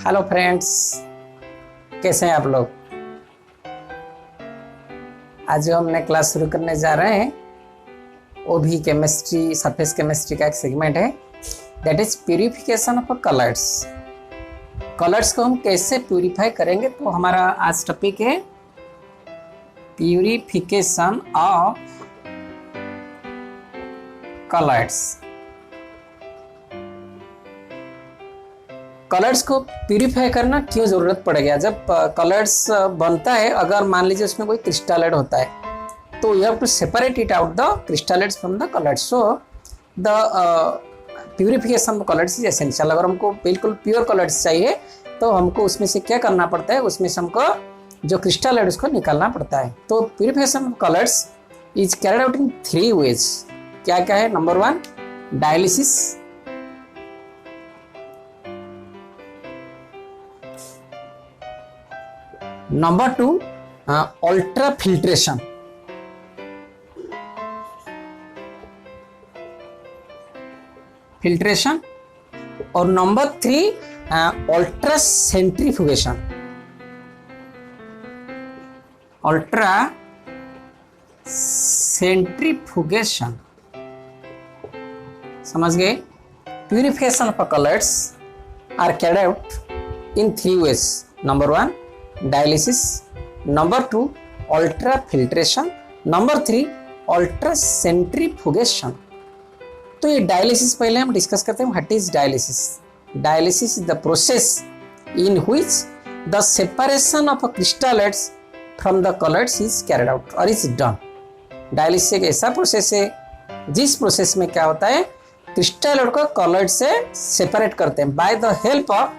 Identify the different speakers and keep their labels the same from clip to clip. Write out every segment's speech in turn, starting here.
Speaker 1: Hello friends, कैसे हैं आप लोग। आज जो हमने क्लास शुरू करने जा रहे हैं वो भी केमिस्ट्री, सरफेस केमिस्ट्री का एक सेगमेंट है, that is purification of colours. Colours को हम कैसे प्यूरिफाई करेंगे, तो हमारा आज टॉपिक है प्यूरिफिकेशन ऑफ कलर्स। कलर्स को प्यूरिफाई करना क्यों जरूरत पड़ेगा। जब कलर्स बनता है, अगर मान लीजिए उसमें कोई क्रिस्टलाइड होता है तो you have to separate it out the crystalloids from the colloids. So the purification of colloids is essential. अगर हमको बिल्कुल प्योर कलर्स चाहिए तो हमको उसमें से क्या करना पड़ता है, उसमें से हमको जो क्रिस्टलाइड उसको निकालना पड़ता है। तो purification of colloids is carried out in 3 ways. क्या क्या है? Number 1 dialysis, number 2 ultra filtration, और number 3 ultra centrifugation. Ultra centrifugation, समझ गए। Purification of colloids are carried out in 3 ways. Number 1 dialysis, number 2 ultra filtration, number 3 ultra centrifugation. तो ये dialysis पहले हम डिस्कस करते हैं। What is dialysis? Dialysis is the process in which the separation of crystalloids from the colloids is carried out और is done. Dialysis एक ऐसा process है जिस प्रोसेस में क्या होता है, क्रिस्टलाइड को कलर्ड से सेपरेट करते हैं by the help of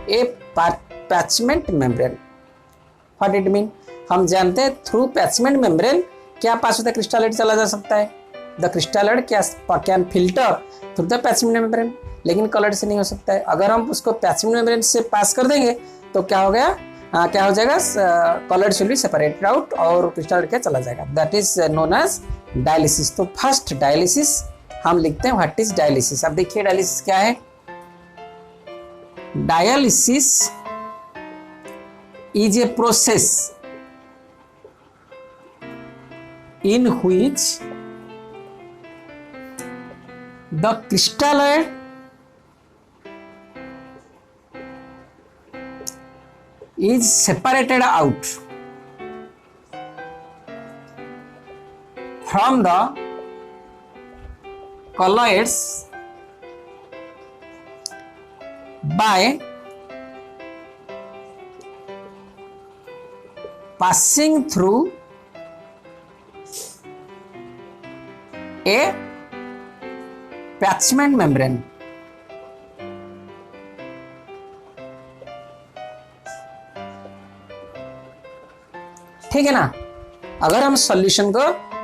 Speaker 1: a parchment membrane. What it mean? हम जानते हैं थ्रू पैचमेंट मेम्ब्रेन क्या पास होता है, क्रिस्टलाइड चला जा सकता है। The crystalloid can filter through the parchment membrane, लेकिन कलर्ड से नहीं हो सकता है। अगर हम उसको पैचमेंट मेम्ब्रेन से पास कर देंगे तो क्या हो गया, क्या हो जाएगा, colloid will be separated out और क्रिस्टलाइड क्या चला जाएगा। That is known as dialysis. तो फर्स्ट डायलिसिस हम लिखते हैं। What is dialysis? अब देखिए डायलिसिस क्या है। Dialysis is a process in which the crystalloid is separated out from the colloids by passing through a patchment membrane। ठीक है ना। अगर हम सॉल्यूशन को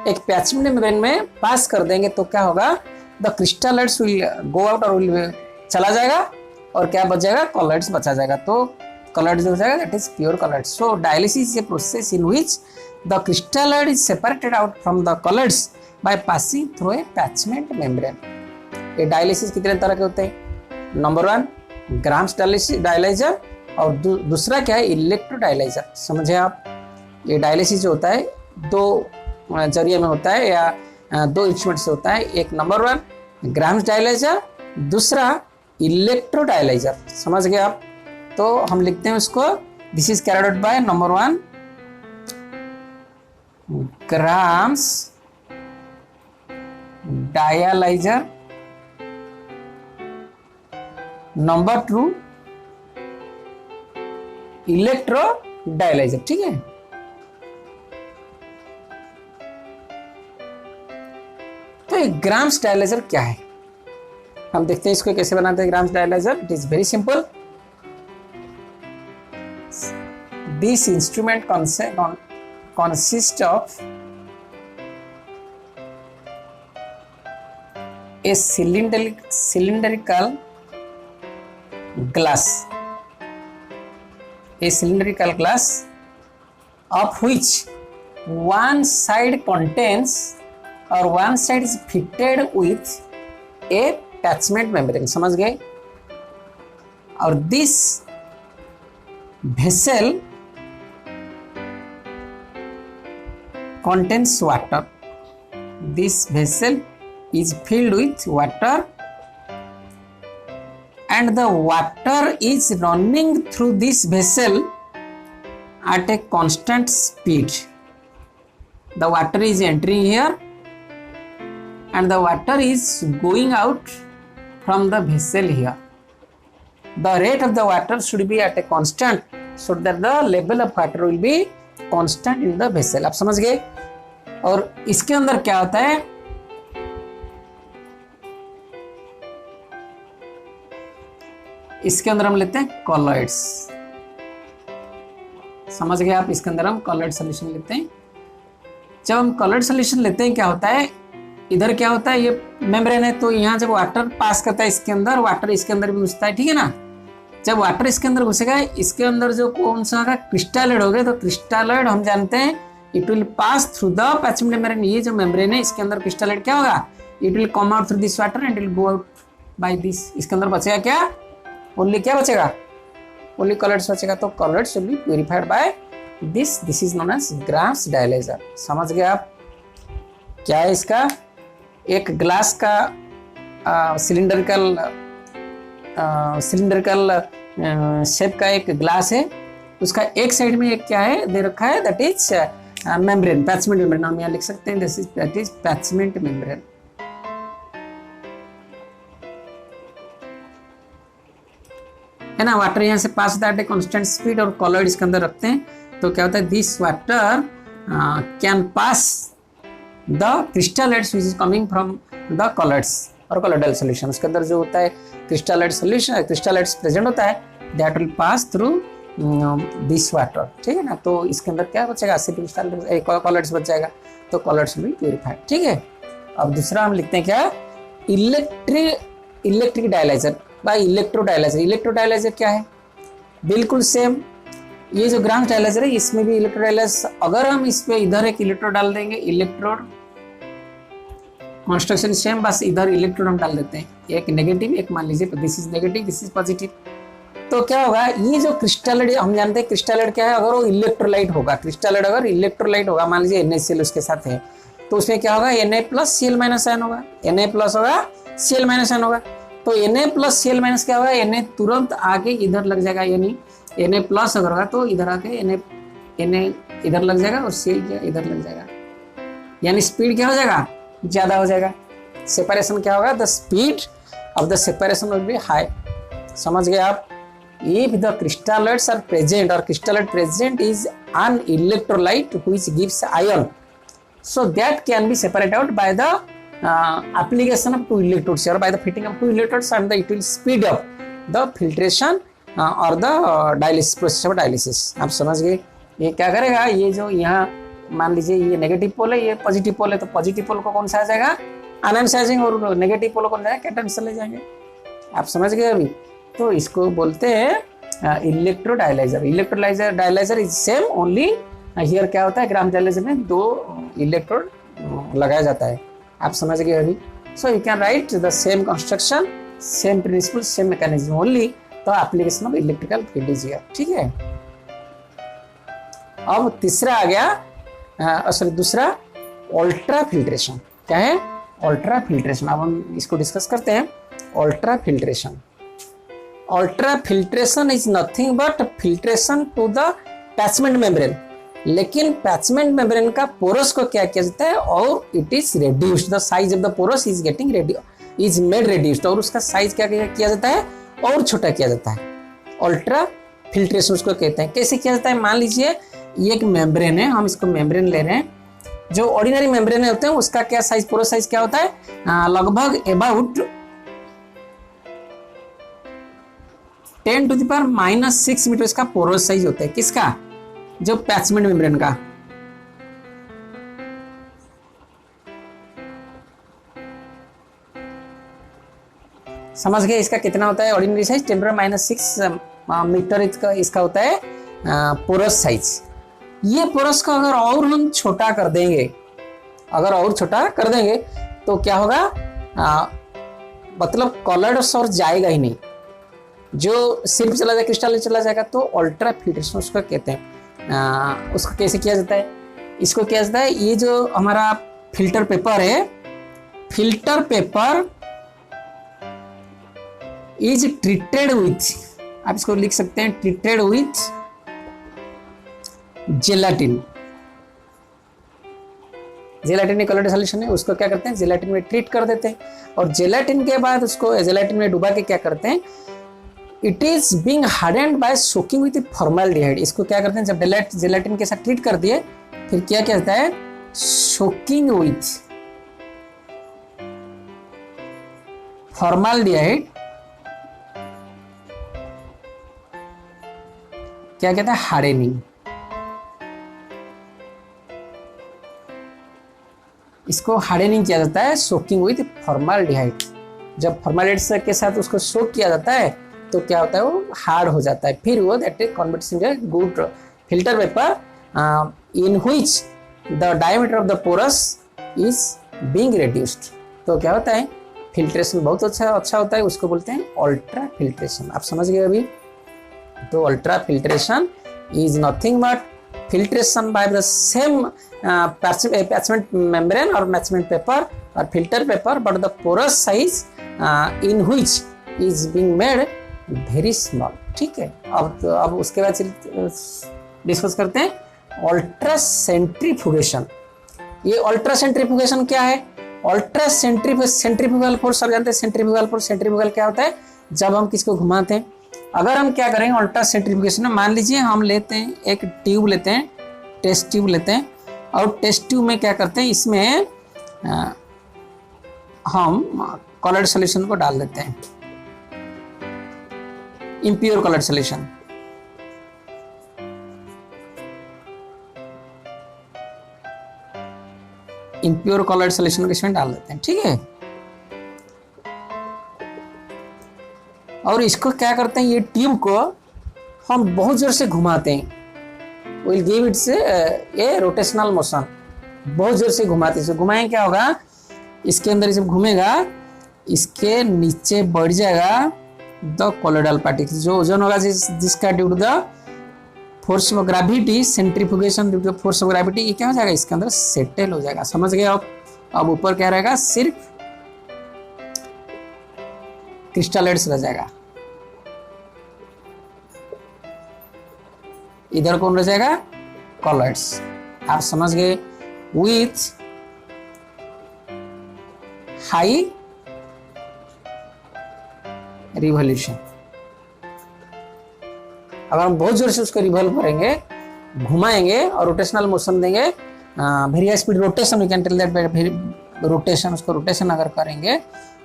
Speaker 1: एक पैचमेंट मेम्ब्रेन में पास कर देंगे तो क्या होगा, द क्रिस्टलाइड्स विल गो आउट और विल चला जाएगा और क्या बच जाएगा, कलर्स बचा जाएगा। तो कलर्स हो जाएगा, that is pure colloids. So dialysis is a process in which the crystalloid is separated out from the colloids by passing through a parchment membrane. ये डायलिसिस कितने तरह के होते हैं? नंबर 1 ग्राम्स डायलाइजर और दूसरा क्या है, इलेक्ट्रो डायलाइजर। समझे आप। ये डायलिसिस जो होता है 2 जरिए में होता है या 2 इंस्ट्रूमेंट से होता है। एक नंबर 1 ग्राम्स डायलाइजर, दूसरा इलेक्ट्रो डायलाइजर। समझ गए आप। तो हम लिखते हैं उसको, this is carried out by number 1 grams dialyser, number 2 electro dialyser. ठीक है। तो ये ग्राम्स डायलाइजर क्या है, हम देखते हैं इसको कैसे बनाते हैं। Grams dialyser, it is very simple. This instrument consists of a cylindrical glass, of which one side contains or one side is fitted with a attachment membrane। समझ गए। और this vessel contains water. This vessel is filled with water and the water is running through this vessel at a constant speed. The water is entering here and the water is going out from the vessel here. The rate of the water should be at a constant so that the level of water will be constant in the vessel. आप समझ गए? और इसके अंदर क्या होता है, इसके अंदर हम लेते हैं कॉलॉइड्स। समझ गए आप? इसके अंदर हम कॉलॉइड सॉल्यूशन लेते हैं। जब हम कॉलॉइड सॉल्यूशन लेते हैं क्या होता है, इधर क्या होता है, ये मेम्ब्रेन है तो यहाँ जब वाटर पास करता है इसके अंदर, वाटर इसके अंदर भी घुसता है, ठीक है ना। जब वाटर इसके अंदर घुसेगा, इसके अंदर जो कौन सा होगा, क्रिस्टलोइड हो गए। तो क्रिस्टलोइड हम जानते हैं it will pass through the parchment membrane. ये जो मेम्ब्रेन है इसके अंदर क्रिस्टलोइड क्या होगा, it will come out through this water and will go out by this. इसके अंदर बचेगा क्या, ओनली क्या बचेगा, ओनली कॉलॉइड्स बचेगा। तो colloids will be purified by this is known as Graham's dialyser. समझ गए आप? क्या है इसका, एक ग्लास का सिलिंड्रिकल शेप का एक ग्लास है, उसका एक साइड में एक क्या है दे रखा है, दैट इज मेम्ब्रेन, पैचमेंट मेम्ब्रेन। हम यहाँ लिख सकते हैं दैट इज पैचमेंट मेम्ब्रेन। है ना, वाटर यहाँ से पास होता है कांस्टेंट स्पीड और कॉलॉइड इसके अंदर रखते हैं तो क्या होता है, this water can pass the crystalloids which is coming from the colloids और कॉलॉइडल सॉल्यूशन। उसके अंदर जो होता है क्रिस्टलोइड सॉल्यूशन, क्रिस्टलोइड्स प्रेजेंट होता है, that will pass through this water, ठीक है ना। तो इसके अंदर क्या बचेगा, एसिड कॉलॉइड्स बच जाएगा, तो कॉलॉइड्स विल प्यूरिफाइड, ठीक है। अब दूसरा हम लिखते हैं क्या, electric dialyser by electro dialyser. Electro dialyser क्या है, बिल्कुल सेम ये जो ग्राम्स डायलाइजर है इसमें भी इलेक्ट्रो डायलाइजर। अगर हम इस पे इधर एक इलेक्ट्रोड डाल देंगे, इलेक्ट्रोड कंस्ट्रक्शन सेम, बस इधर इलेक्ट्रोड हम डाल देते हैं, एक नेगेटिव एक मान लीजिए, this is negative this is positive. तो क्या होगा, ये जो क्रिस्टलोइड हम जानते हैं क्रिस्टलोइड क्या है, अगर वो इलेक्ट्रोलाइट होगा, क्रिस्टलोइड अगर इलेक्ट्रोलाइट होगा, मान लीजिए NaCl उसके साथ है, तो उसमें क्या होगा, Na+Cl- होगा, Na+ होगा Cl- होगा। तो Na+Cl- क्या होगा, Na तुरंत आके इधर लग जाएगा, यानी Na+ अगर होगा तो इधर आके Na इधर लग जाएगा और Cl क्या इधर लग जाएगा, यानी स्पीड क्या हो जाएगा, ज्यादा हो जाएगा। सेपरेशन क्या होगा, the speed of the separation will be high. समझ गए आप? If the crystalloids are present or crystalloid present is an electrolyte which gives ion, so that can be separated out by the application of two electrodes or by the fitting of two electrodes, and it will speed up the filtration or the dialysis process of dialysis। आप समझ गए? ये क्या करेगा, ये जो यहाँ मान लीजिए ये नेगेटिव पोल है, ये पॉजिटिव पोल है, तो पॉजिटिव पोल को कौन सा आ जाएगा, आयन से आ जाएंगे, और नेगेटिव पोल को कौन जाएगा, कैटायन से ले जाएंगे। आप समझ गए अभी? तो इसको बोलते हैं electro dialyser. Electro dialyser is same, only here क्या होता है, ग्राम डायलाइजर में दो इलेक्ट्रोड लगाया जाता है। आप समझ गए अभी? So you can write the same construction, same principle, same mechanism, only तो application of electrical field is here, ठीक है। अब तीसरा आ गया, सॉरी दूसरा, अल्ट्रा फिल्ट्रेशन। क्या है, अल्ट्रा फिल्ट्रेशन। अब हम इसको डिस्कस करते हैं। Ultra filtration, ultra filtration is nothing but filtration to the parchment membrane. लेकिन पैचमेंट मेम्ब्रेन का पोरस को क्या किया जाता है, और it is reduced, the size of the pores is getting is made reduced, और उसका साइज क्या किया जाता है, और छोटा किया जाता है। अल्ट्रा फिल्ट्रेशन उसको कहते हैं। कैसे किया जाता है, मान लीजिए ये एक मेम्ब्रेन है, हम इसको मेम्ब्रेन ले रहे हैं, जो ऑर्डिनरी मेम्ब्रेन होते हैं उसका क्या साइज, पोरस साइज क्या होता है, लगभग अबाउट 10⁻⁻⁶ मीटर इसका पोरस साइज होता है। किसका, जो पैचमेंट मेम्ब्रेन का। समझ गए इसका कितना होता है ऑर्डिनरी साइज, 10⁻⁶ मीटर इसका होता है पोरस साइज। ये पोरस को अगर और हम छोटा कर देंगे, अगर और छोटा कर देंगे तो क्या होगा, मतलब कॉलॉइड्स और जाएगा ही नहीं, जो सिर्फ चला जाए क्रिस्टल चला जाएगा तो अल्ट्रा फिल्ट्रेशन उसको कहते हैं। उसको कैसे किया जाता है, इसको किया जाता है, ये जो हमारा फिल्टर पेपर है, filter paper is treated with, आप इसको लिख सकते हैं ट्रीटेड विथ जेलाटिन। जेलाटिन एक कलर्ड सॉल्यूशन है, उसको क्या करते हैं जेलाटिन में ट्रीट कर देते हैं, और जेलाटिन के बाद उसको जेलाटिन में डुबा के क्या करते हैं, it is being hardened by soaking with formaldehyde. इसको क्या करते हैं जब जेलाटिन के साथ ट्रीट कर दिए फिर क्या कहता है सोकिंग विथ फॉर्मल्डिहाइड, क्या कहता है हार्डनिंग। इसको हार्डनिंग किया जाता है सोकिंग विथ फॉर्मल्डिहाइड। जब फॉर्मल्डिहाइड के साथ उसको सोक किया जाता है तो क्या होता है वो हार्ड हो जाता है, फिर वो that is converts into good filter paper in which the diameter of the pores is being reduced. तो क्या होता है फिल्ट्रेशन बहुत अच्छा होता है, उसको बोलते हैं अल्ट्रा फिल्ट्रेशन। आप समझ गए अभी। तो ultra filtration is nothing but filtration by the same attachment membrane or attachment paper or filter paper, but the porous size in which is being made very small। ठीक है, अब उसके बाद डिस्कस करते हैं अल्ट्रा सेंट्रीफ्यूगेशन। ये ultra centrifugation क्या है, अल्ट्रा सेंट्रीफ्यूगल फोर्स आप जानते हैं, सेंट्रीफ्यूगल फोर्स, सेंट्रीफ्यूगल क्या होता है जब हम किसको घुमाते हैं। अगर हम क्या करेंगे अल्ट्रा सेंट्रीफ्यूगेशन में, मान लीजिए हम लेते हैं एक ट्यूब लेते हैं, टेस्ट ट्यूब लेते हैं, और टेस्ट ट्यूब में क्या करते हैं इसमें हम कलर्ड सॉल्यूशन को डाल देते हैं, impure coloured solution. Impure coloured solution को इसमें डाल देते हैं, ठीक है। और इसको क्या करते हैं, ये ट्यूब को हम बहुत जोर से घुमाते हैं, will give it's a rotational motion, बहुत जोर से घुमाते हैं। घुमाएं क्या होगा, इसके अंदर जब घूमेगा इसके नीचे बढ़ जाएगा द कोलोइडल पार्टिकल, जो ओजन होगा जिसका due to the force of gravity, centrifugation due to force of gravity, ये क्या हो जाएगा इसके अंदर सेटल हो जाएगा। समझ गए आप। अब ऊपर क्या रहेगा, सिर्फ क्रिस्टलाइट्स रह जाएगा, इधर कौन रह जाएगा कॉलॉइड्स। आप समझ गए। विथ हाई रिवॉल्यूशन, अगर हम बहुत जोर से उसको रिवॉल्व करेंगे, घुमाएंगे और रोटेशनल मोशन देंगे, very high speed rotation, we can tell that rotation, उसको रोटेशन अगर करेंगे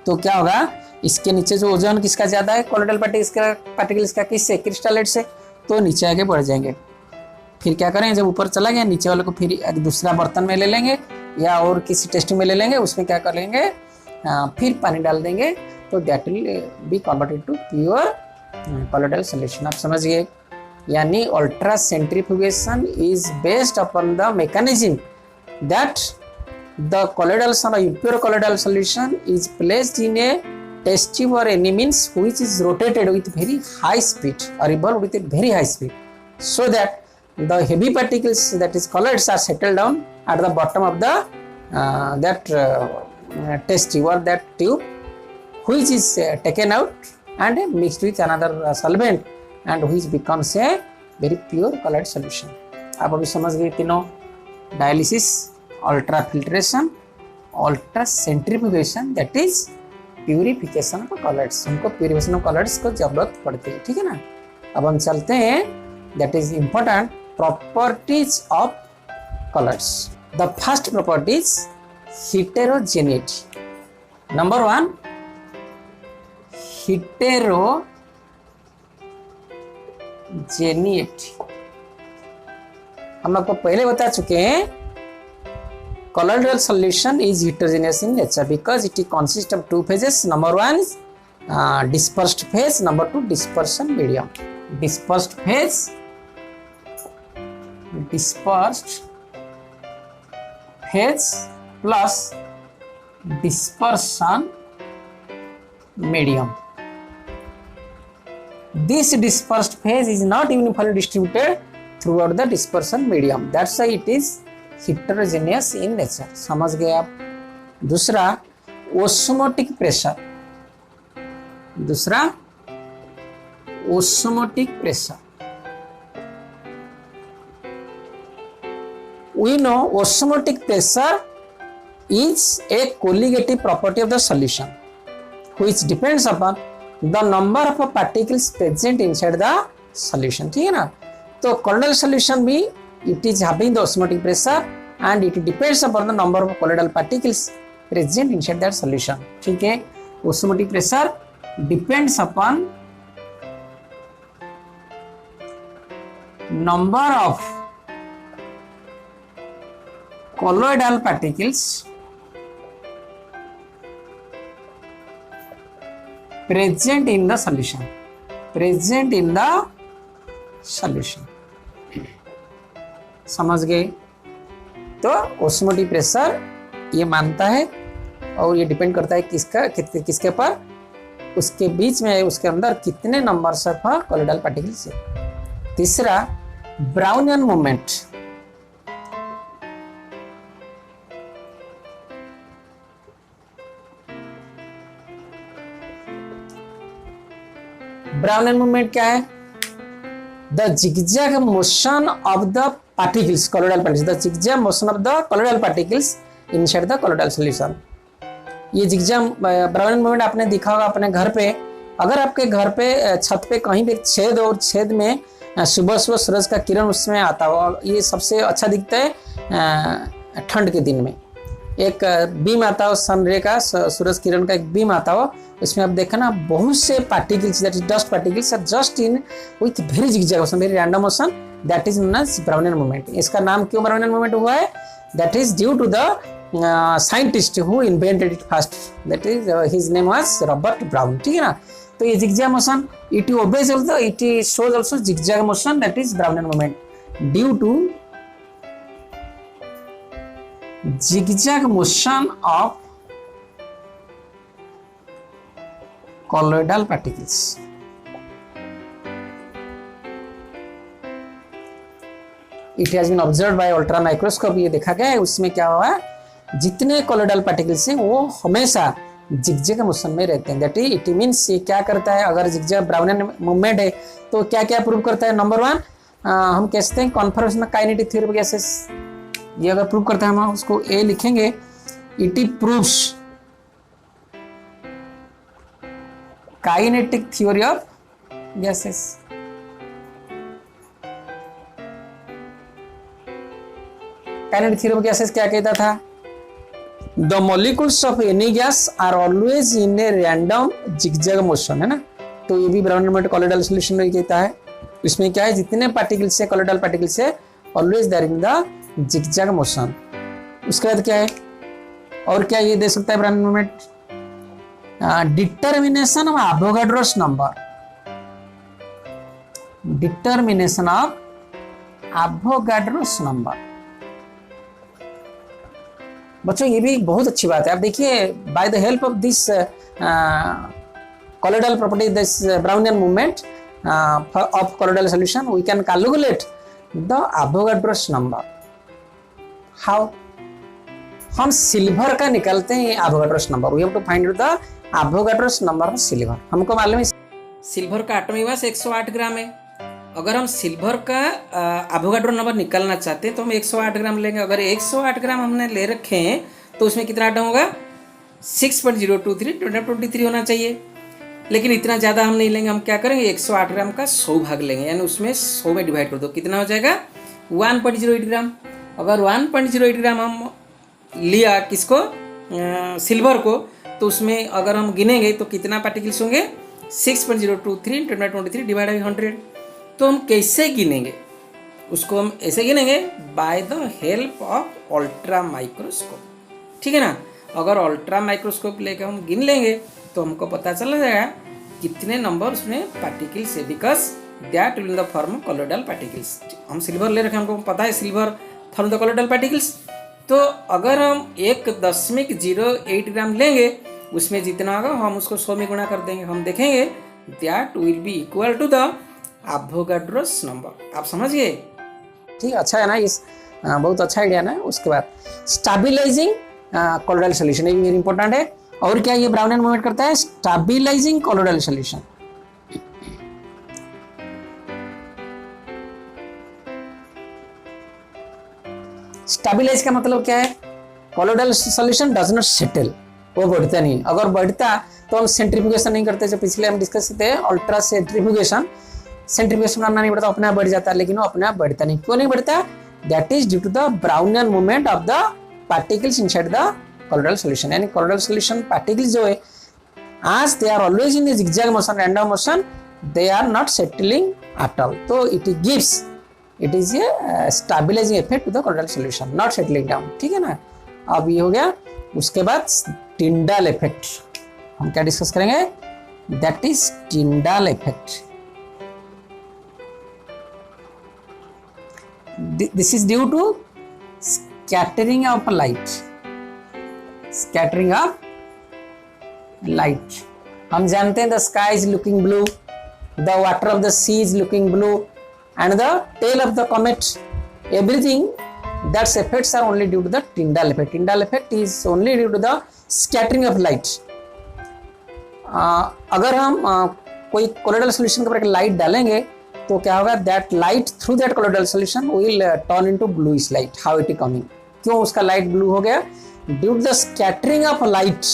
Speaker 1: तो क्या होगा, इसके नीचे जो ओजोन किसका ज्यादा है, कोलोइडल पार्टिकल इसका किससे, क्रिस्टलाइट से, तो नीचे आगे बढ़ जाएंगे। फिर क्या करेंगे, जब ऊपर चला गया नीचे वाले को फिर दूसरा बर्तन में ले लेंगे या और किसी टेस्टिंग में ले लेंगे, उसमें क्या कर लेंगे, फिर पानी डाल देंगे, तो that will be converted to pure colloidal solution. आप समझिए। यानी ultra centrifugation is based upon the mechanism that the colloidal or impure colloidal solution is placed in a test tube or any means which is rotated with very high speed or revolved with a very high speed, so that the heavy particles, that is colloids, are settled down at the bottom of the test tube or that tube, which is taken out and mixed with another solvent and which becomes a very pure colloid solution। आप अभी समझ गए तीनों, dialysis, ultra filtration, ultra centrifugation, that is purification of colours. हमको purification of colours को जरूरत पड़ती है, ठीक है ना। अब हम चलते हैं, that is important properties of colloids. The first properties heterogeneity. Number 1 heterogeneity. हम आपको पहले बता चुके हैं colloidal solution is heterogeneous in nature because it consists of two phases. Number 1 is dispersed phase, number 2 dispersion medium. Dispersed phase, plus dispersion medium। This dispersed phase is not uniformly distributed throughout the dispersion medium. That's why it is heterogeneous in nature. समझ गए आप? दूसरा osmotic pressure. दूसरा osmotic pressure. We know osmotic pressure is a colligative property of the solution which depends upon the number of particles present inside the solution. ठीक है ना? तो colloidal solution भी it is having the osmotic pressure and it depends upon the number of colloidal particles present inside that solution. ठीक है? Osmotic pressure depends upon number of colloidal particles present in the solution. Present in the solution. समझ गए? तो osmotic pressure ये मानता है और ये डिपेंड करता है किसके पर, उसके बीच में उसके अंदर कितने नंबर्स ऑफ कोलोइडल पार्टिकल्स है। तीसरा ब्राउनियन मूवमेंट। ब्राउनियन मूवमेंट क्या है? The zigzag motion of the particles, colloidal particles, the zigzag motion of the colloidal particles inside the colloidal solution. ये zigzag ब्राउनियन मूवमेंट आपने देखा होगा अपने घर पे। अगर आपके घर पे छत पे कहीं भी छेद और छेद में सुबह सुबह सूरज का किरण उसमें आता हो, ये सबसे अच्छा दिखता है ठंड के दिन में। एक बीम आता हो सन रे का, सूरज किरण का एक बीम आता हो, उसमें आप देखा ना बहुत से particles, that is dust particles, are just in with very zigzag motion, very random motion, that is known as Brownian movement. इसका नाम क्यों ब्राउनियन मूवमेंट हुआ है? That is due to the scientist who invented it first, that is his name was Robert Brown. ठीक है ना? तो ये zigzag motion it obeys also, it shows also zigzag motion, that is Brownian movement due to zigzag motion of colloidal particles. It has been observed by ultra microscope. ये देखा गया है, उसमें क्या हुआ है, जितने colloidal particles हैं वो हमेशा zigzag motion में रहते हैं। That is, it means ये क्या करता है, अगर zigzag Brownian movement है तो क्या क्या प्रूव करता है? नंबर वन, हम कहते हैं confirmation kinetic theory of gases. ये अगर प्रूव करता है, हम उसको ए लिखेंगे, it proves kinetic theory of gases. Kinetic theory of gases क्या कहता था? The molecules of any gas are always in a random zigzag motion, है ना? तो ये भी ब्राउनियन मूवमेंट कोलोइडल सॉल्यूशन में कहता है। इसमें क्या है, जितने पार्टिकल्स है कोलोइडल पार्टिकल्स है always there in the zigzag motion. उसके बाद क्या है और क्या ये दे सकता है Brownian movement? Determination of Avogadro's number, determination of Avogadro's number. बच्चों ये भी बहुत अच्छी बात है। आप देखिए, bye the help of this colloidal property, this Brownian movement of colloidal solution, we can calculate the Avogadro's number. How? हम सिल्वर का निकालते हैं Avogadro's number. We have to find the Avogadro's number of silver. हमको मालूम है silver का atomic mass 108 ग्राम है। अगर हम सिल्वर का Avogadro नंबर निकालना चाहते हैं तो हम 108 ग्राम लेंगे। अगर 108 ग्राम हमने ले रखे हैं तो उसमें कितना आटम होगा? 6.023 23 होना चाहिए। लेकिन इतना ज़्यादा हम नहीं लेंगे। हम क्या करेंगे, 108 ग्राम का 100 भाग लेंगे, यानी उसमें 100 में डिवाइड कर दो, कितना हो जाएगा? 1.08 ग्राम। अगर 1.08 ग्राम हम लिया किसको, सिल्वर को, तो उसमें अगर हम गिनेंगे तो कितना पार्टिकल्स होंगे? 6.023 × 23 डिवाइड बाई 100। तो हम कैसे गिनेंगे उसको? हम ऐसे गिनेंगे by the help of ultra microscope. ठीक है ना? अगर अल्ट्रा माइक्रोस्कोप लेकर हम गिन लेंगे तो हमको पता चल जाएगा कितने नंबर उसमें पार्टिकल्स है, because that will in the form of colloidal particles. हम सिल्वर ले रखे, हमको पता है silver form the colloidal particles. तो अगर हम 1.08 ग्राम लेंगे, उसमें जितना होगा हम उसको 100 में गुणा कर देंगे। हम देखेंगे that will be equal to the Avogadro's number. आप समझ गए? ठीक, अच्छा है ना, इस बहुत अच्छा आइडिया ना। उसके बाद स्टेबलाइजिंग कोलोइडल सॉल्यूशन, ये भी वेरी इंपॉर्टेंट है। और क्या ये ब्राउनियन मूवमेंट करता है? Stabilising colloidal solution. स्टेबलाइज का मतलब क्या है? Colloidal solution does not settle, वो बढ़ता नहीं। अगर बढ़ता तो हम सेंट्रीफ्यूगेशन नहीं करते, जो पिछले हम डिस्कस करते हैं अल्ट्रा सेंट्रीफ्यूगेशन। सेंट्रीफ्यूगेशन करना नहीं पड़ता, अपने आप बढ़ जाता है, लेकिन वो अपने आप बढ़ता नहीं। क्यों नहीं बढ़ता? That is due to the Brownian movement of the particles inside the colloidal solution. यानी कोलोइडल सॉल्यूशन पार्टिकल्स जो है, as they are always in the zigzag motion, random motion, they are not settling at all. So it is a stabilizing effect to the colloidal solution, not settling down. ठीक है ना? अब ये हो गया। उसके बाद टिंडाल इफेक्ट हम क्या डिस्कस करेंगे? That is Tyndall effect. This is due to scattering of light. Scattering of light, हम जानते हैं the sky is looking blue, the water of the sea is looking blue, and the tail of the comet, everything that's effects are only due to the Tyndall effect. Tyndall effect is only due to the scattering of light. अगर हम कोई colloidal solution के ऊपर light डालेंगे तो क्या होगा? That light through that colloidal solution will turn into bluish light. How it is coming? क्यों उसका लाइट ब्लू हो गया? Due to the scattering of light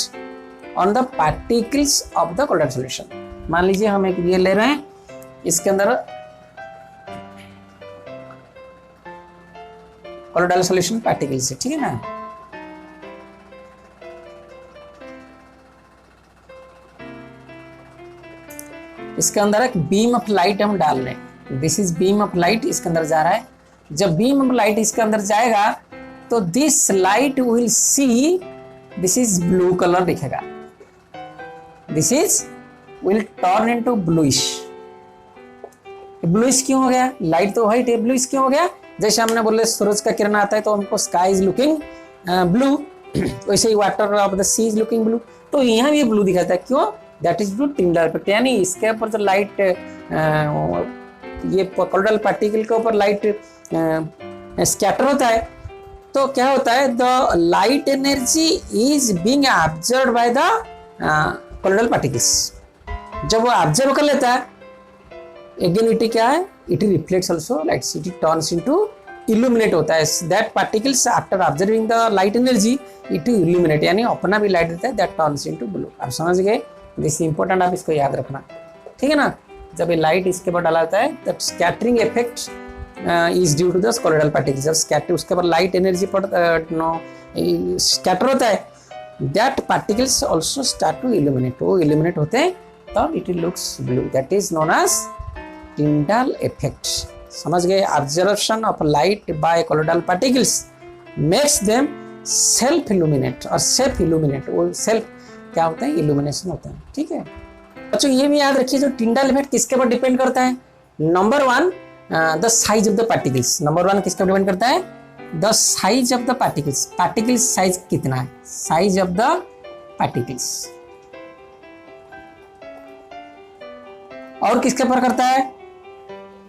Speaker 1: on the particles of the colloidal solution। मान लीजिए हम एक ये ले रहे हैं, इसके अंदर colloidal solution particles है, ठीक है ना? इसके अंदर एक बीम ऑफ लाइट हम डाल रहे हैं। This is beam of light, इसके अंदर जा रहा है। जब बीम ऑफ लाइट इसके अंदर जाएगा तो this light will see, this is blue colour दिखेगा। This is will turn into bluish. Bluish क्यों हो गया? लाइट तो व्हाइट है, ब्लूइश क्यों हो गया? जैसे हमने बोले सूरज का किरण आता है तो हमको स्काई इज लुकिंग ब्लू, वैसे ही water of the sea is looking blue. तो यहाँ भी ब्लू दिखाता है, क्यों? That is blue Tyndall effect. यानी इसके ऊपर जो लाइट, ये कोलोइडल पार्टिकल के ऊपर लाइट स्कैटर होता है तो क्या होता है? The light energy is being observed by the colloidal particles. जब वो ऑब्जर्व कर लेता है, अगेन इट क्या है? It reflects also light, it turns into illuminate होता है। That particles after observing the light energy it illuminate, यानी अपना भी लाइट देता है, दैट टर्न्स इनटू ब्लू। आप समझ गए? दिस इंपॉर्टेंट, आप इसको याद रखना, ठीक है ना? जब ये लाइट इसके ऊपर डाला जाता है, that scattering effect is due to the colloidal particles. जब स्कैटर उसके ऊपर लाइट एनर्जी पर स्कैटर होता है, that particles also start to illuminate। वो illuminate होते हैं तब it looks blue, that is known as Tyndall effect। समझ गए? Absorption of light by colloidal particles makes them self illuminate और self illuminate, वो self क्या होता है? illumination होता है, ठीक है बच्चों? ये भी याद रखिए, जो Tyndall effect किसके ऊपर डिपेंड करता है? Number one, the size of the particles. Number one किसके ऊपर डिपेंड करता है? The size of the particles. Particles size कितना है? Size of the particles. और किसके ऊपर करता है?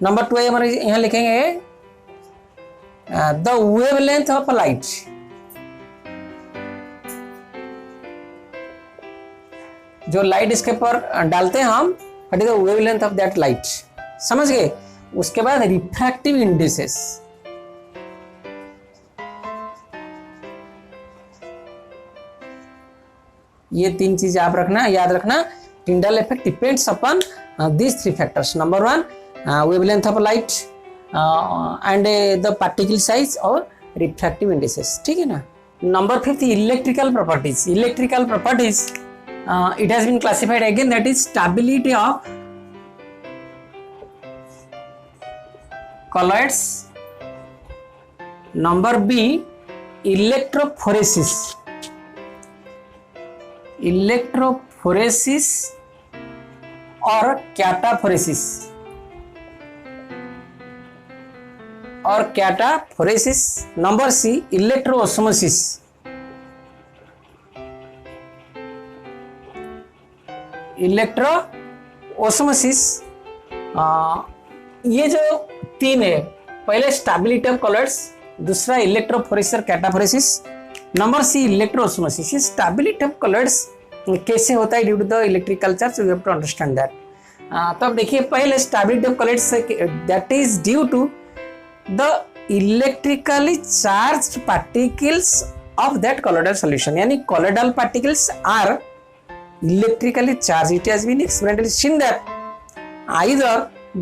Speaker 1: नंबर टू है हमारे, यहां लिखेंगे द वेवलेंथ ऑफ लाइट। जो लाइट इसके ऊपर डालते हैं हम, what is the wavelength of that light. समझ गए? उसके बाद रिफ्रैक्टिव इंडिसेस। ये तीन चीज आप रखना, याद रखना। Tyndall effect depends upon these three factors। number one, wavelength of light and the particle size और refractive indices, ठीक है ना। number fifth, electrical properties। electrical properties it has been classified again, that is stability of colloids। number B, electrophoresis। Electrophoresis और cataphoresis. और cataphoresis. Number C, electroosmosis. Electro osmosis, ये जो तीन है, पहले स्टेबिलिटी ऑफ कलर्स, दूसरा इलेक्ट्रोफोरेसिस और cataphoresis, number C इलेक्ट्रोओस्मोसिस। ये स्टेबिलिटी ऑफ कलर्स कैसे होता है due to the electrical charge, you have to understand that. तो अब देखिए पहले stability of colours that is due to the electrically charged particles of that colloidal solution, यानी colloidal particles are electrically charged. It has been experimentally seen that either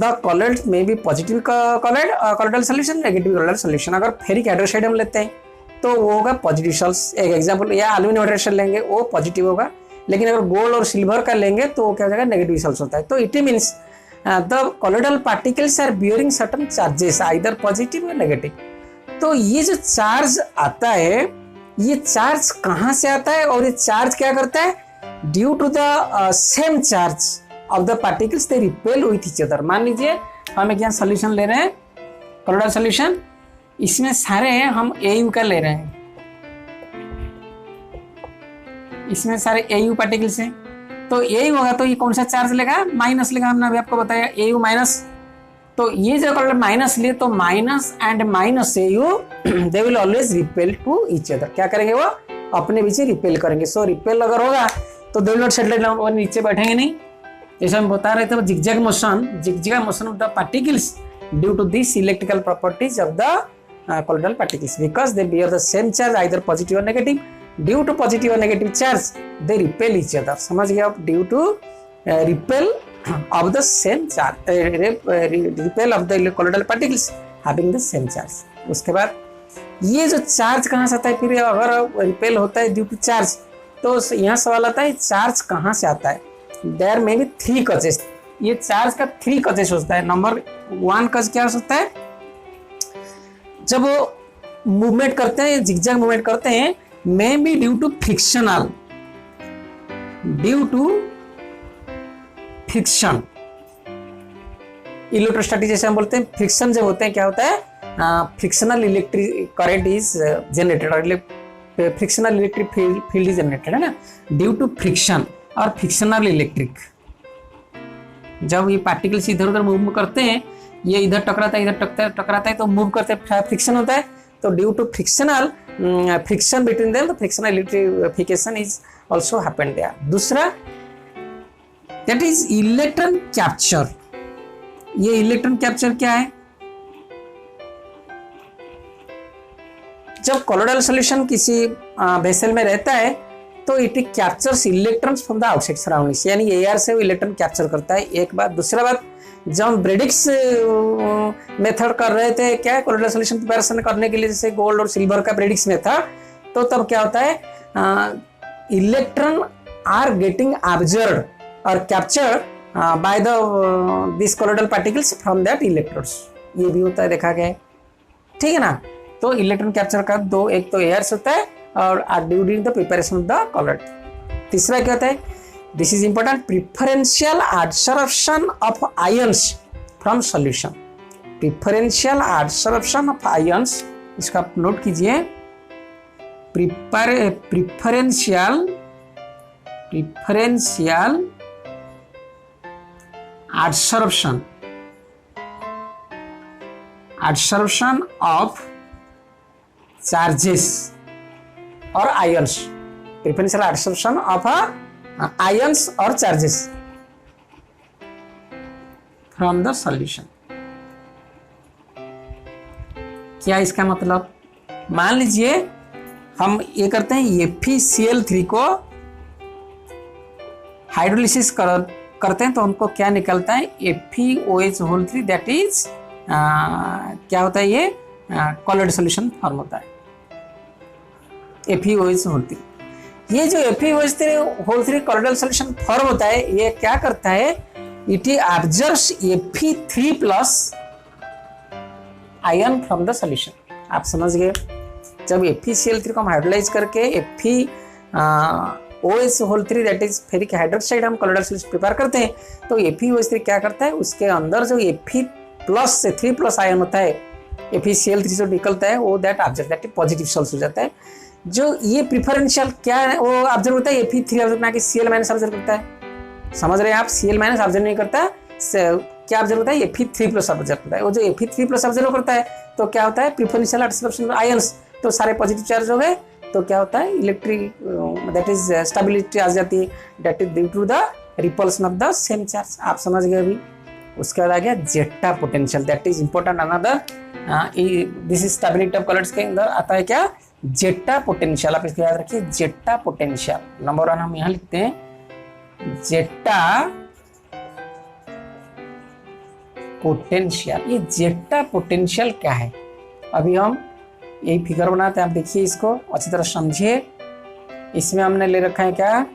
Speaker 1: the colloid may be positive colloidal solution, negative colloidal solution। अगर ferric hydroxide हम लेते हैं तो वो होगा positive souls, एक example, या एल्यूमिनियम हाइड्रोक्साइड लेंगे वो पॉजिटिव होगा, लेकिन अगर गोल्ड और सिल्वर का लेंगे तो वो क्या हो जाएगा, नेगेटिव सॉल्स होता है। तो it means the colloidal particles are bearing certain charges, either positive or negative। तो ये जो चार्ज आता है, ये चार्ज कहां से आता है और ये चार्ज क्या करता है, due to the same charge of the particles they repel with each other. मान लीजिए हम एक यहाँ सोल्यूशन ले रहे हैं, कॉलोइडल सोल्यूशन, इसमें सारे हम AU का ले रहे हैं, इसमें सारे AU पार्टिकल्स हैं, तो AU होगा तो ये कौन सा चार्ज लेगा, माइनस लेगा। हमने अभी आपको बताया AU माइनस, तो ये जो कलर माइनस लिए तो minus and minus AU they will always repel to each other. क्या करेंगे, वो अपने बीच रिपेल करेंगे। सो रिपेल अगर होगा तो they will not settle down, वो नीचे बैठेंगे नहीं। जैसे हम बता रहे थे zigzag motion of the particles due to this electrical properties of the colloidal particles, because they bear the same charge, either positive or negative। Due to positive और negative charge they repel each other. समझ गए आप, due to repel of the same charge, repel of the colloidal particles having the same charge। उसके बाद ये जो charge कहाँ से आता है, फिर अगर रिपेल होता है ड्यू टू चार्ज, तो यहाँ सवाल आता है चार्ज कहाँ से आता है। देयर में भी 3 कजेस, ये चार्ज का 3 कजेस होता है। नंबर 1 कज क्या हो सकता है, जब वो मूवमेंट करते हैं, जिगजैग मूवमेंट करते हैं, may be due to frictional, due to friction, electrostatic जैसे हम बोलते हैं, फ्रिक्शन जब होते हैं क्या होता है, frictional electric current is generated, frictional electric field is generated, है ना, ड्यू टू फ्रिक्शन और फ्रिक्शनल इलेक्ट्रिक। जब ये पार्टिकल्स इधर उधर मूव करते हैं, ये इधर टकराता है इधर टकराता है तो मूव करते हैं, फ्रिक्शन होता है, तो due to frictional friction between them, the frictional electrification is also happened there. दूसरा दैट इज इलेक्ट्रॉन कैप्चर। ये इलेक्ट्रॉन कैप्चर क्या है, जब कॉलोइडल सॉल्यूशन किसी वेसल में रहता है तो it captures electrons from the outside surroundings, यानी एयर से वो इलेक्ट्रॉन कैप्चर करता है, एक बात। दूसरा बात, जब हम ब्रेडिक्स मेथड कर रहे थे क्या, कॉलोइडल सॉल्यूशन प्रिपरेशन करने के लिए, जैसे गोल्ड और सिल्वर का ब्रेडिक्स मेथड, तो तब क्या होता है, इलेक्ट्रॉन आर गेटिंग ऑब्जर्व्ड और captured by the this colloidal particles from that electrodes, ये भी होता है, देखा गया है, ठीक है ना। तो इलेक्ट्रॉन कैप्चर का दो, एक तो एयर से होता है और during the preparation of the colloid. तीसरा क्या होता है, this is important, preferential absorption of ions from solution, preferential absorption of ions, इसका आप नोट कीजिए, preferential adsorption of charges or ions, preferential adsorption of ions or charges from the solution। क्या इसका मतलब, मान लीजिए हम ये करते हैं FeCl3 को हाइड्रोलिसिस करते हैं तो हमको क्या निकलता है, FeOH3, दैट इज क्या होता है, ये कॉलोइड सॉल्यूशन फॉर्म होता है, FeOH3। ये जो FeOH3 कॉलोइडल सॉल्यूशन फॉर्म होता है, ये क्या करता है, it absorbs Fe3+ ion from the solution. आप समझ गए, जब FeCl3 को हम हाइड्रोलाइज करके FeOH3 that is ferric hydroxide हम कॉलोइडल सॉल्यूशन प्रिपेयर करते हैं, तो FeOH3 क्या करता है, उसके अंदर जो Fe+ से 3+ आयन होता है, FeCl3 जो निकलता है वो that observe, that positive sols हो जाता है। जो ये प्रिफरेंशियल क्या है, वो ऑब्जर्व होता है, Fe3 ऑब्जर्व ना कि Cl- ऑब्जर्व करता है, समझ रहे हैं आप? Cl माइनस ऑब्जर्व नहीं करता, क्या ऑब्जर्व होता है? Fe3+ ऑब्जर्व करता है। वो जो Fe3+ ऑब्जर्व करता है तो क्या होता है? प्रेफरेंशियल एब्सॉर्प्शन आयंस, तो सारे पॉजिटिव चार्ज हो गए, तो क्या होता है? इलेक्ट्रिक दैट इज स्टेबिलिटी आ जाती है, that is due to the repulsion of the same charge. आप समझ गए अभी? उसके बाद आ गया zeta potential, that is important another, this is stability of colloids के अंदर आता है क्या? Zeta potential. आप इसको याद रखिए, जेटा पोटेंशियल। नंबर 1 हम यहाँ लिखते हैं, जेटा पोटेंशियल। ये जेटा पोटेंशियल क्या है? अभी हम यही फिगर बनाते हैं, आप देखिए इसको अच्छी तरह समझिए। इसमें हमने ले रखा है क्या?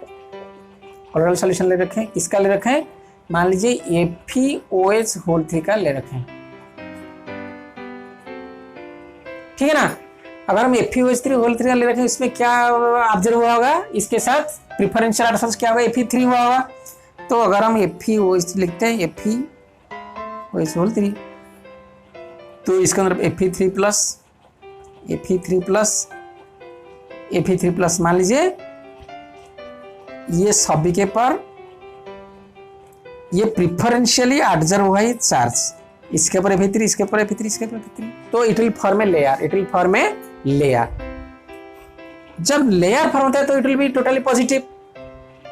Speaker 1: कोलोइडल सॉल्यूशन ले रखे हैं। किसका ले रखे हैं? मान लीजिए FeOH3 का ले रखे हैं, ठीक है ना? अगर हम FeOH3 का ले रखे हैं, इसमें क्या ऑब्जर्व हुआ होगा? इसके साथ प्रेफरेंशियल एब्सॉर्प्शन क्या होगा? Fe3 हुआ होगा। तो अगर हम FeOH3 लिखते हैं, FeOH3, तो इसके अंदर Fe3+ मान लीजिए ये सभी के पर ये प्रिफरेंशियली ऑब्जर्व हुआ है चार्ज, इसके ऊपर Fe3, इसके ऊपर Fe3, इसके ऊपर Fe3, तो it will form a layer, it will form a layer. जब लेयर फॉर्म होता है तो it will be totally positive,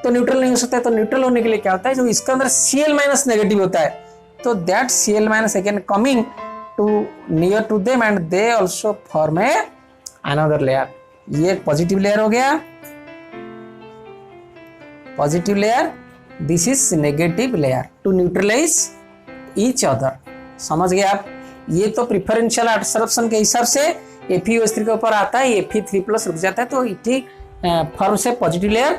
Speaker 1: तो न्यूट्रल नहीं हो सकता है। तो न्यूट्रल होने के लिए क्या होता है? जो इसके अंदर Cl- नेगेटिव होता है, तो that Cl- again coming to near to them and they also form a another layer. ये एक पॉजिटिव लेयर हो गया, positive layer, this is negative layer to neutralize each other. समझ गए आप? ये तो प्रेफरेंशियल एब्सॉर्प्शन के हिसाब से FeOH3 के ऊपर आता है, Fe3+ रुक जाता है, तो इट फॉर्म से पॉजिटिव लेयर।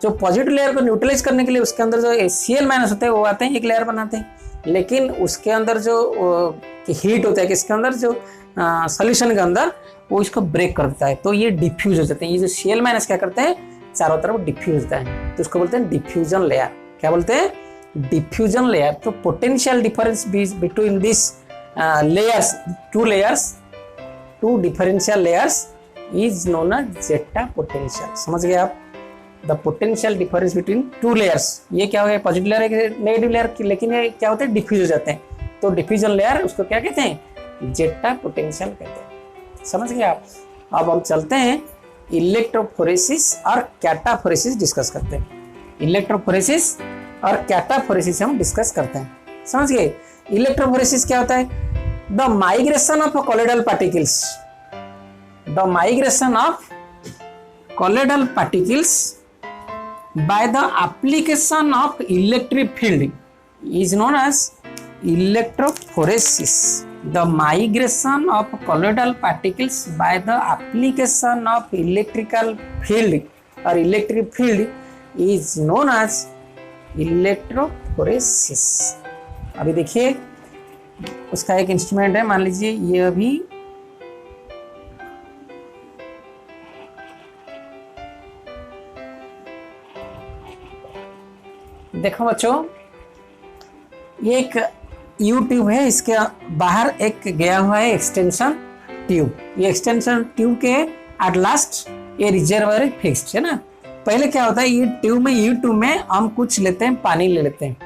Speaker 1: जो पॉजिटिव लेयर को न्यूट्रलाइज करने के लिए उसके अंदर जो Cl- होते हैं वो आते हैं, एक लेयर बनाते हैं, लेकिन उसके अंदर जो हीट होता है कि इसके अंदर जो सॉल्यूशन के अंदर वो इसको ब्रेक कर देता है, तो ये डिफ्यूज हो जाते हैं। ये जो Cl- क्या करते हैं? चारों तरफ डिफ्यूज होता है, तो उसको बोलते हैं डिफ्यूजन लेयर। क्या बोलते हैं? Diffusion layer. तो potential difference between this layers, two differential layers is known as zeta potential. समझ गए आप? The potential difference between two layers, ये क्या हो गया? पॉजिटिव लेयर, नेगेटिव लेयर, लेकिन ये क्या होते हैं? डिफ्यूज हो जाते हैं, तो डिफ्यूजन लेयर उसको क्या कहते हैं? जेटा पोटेंशियल कहते हैं। समझ गए आप? अब हम चलते हैं इलेक्ट्रोफोरेसिस और कैटाफोरेसिस डिस्कस करते हैं। इलेक्ट्रोफोरेसिस और कैटाफोरेसिस हम डिस्कस करते हैं। समझ गए? इलेक्ट्रोफोरेसिस क्या होता है? The migration of colloidal particles, the migration of colloidal particles by the application of electric field is known as electrophoresis. The migration of colloidal particles by the application of electrical field or electric field is known as electrophoresis. अभी देखिए उसका एक instrument है, मान लीजिए ये अभी देखो बच्चों, ये एक यू ट्यूब है, इसके बाहर एक गया हुआ है एक्सटेंशन ट्यूब। ये एक्सटेंशन ट्यूब के एट लास्ट ये रिजर्वर फिक्स्ड है ना। पहले क्या होता है? ये ट्यूब में, यू ट्यूब में हम कुछ लेते हैं, पानी ले लेते हैं,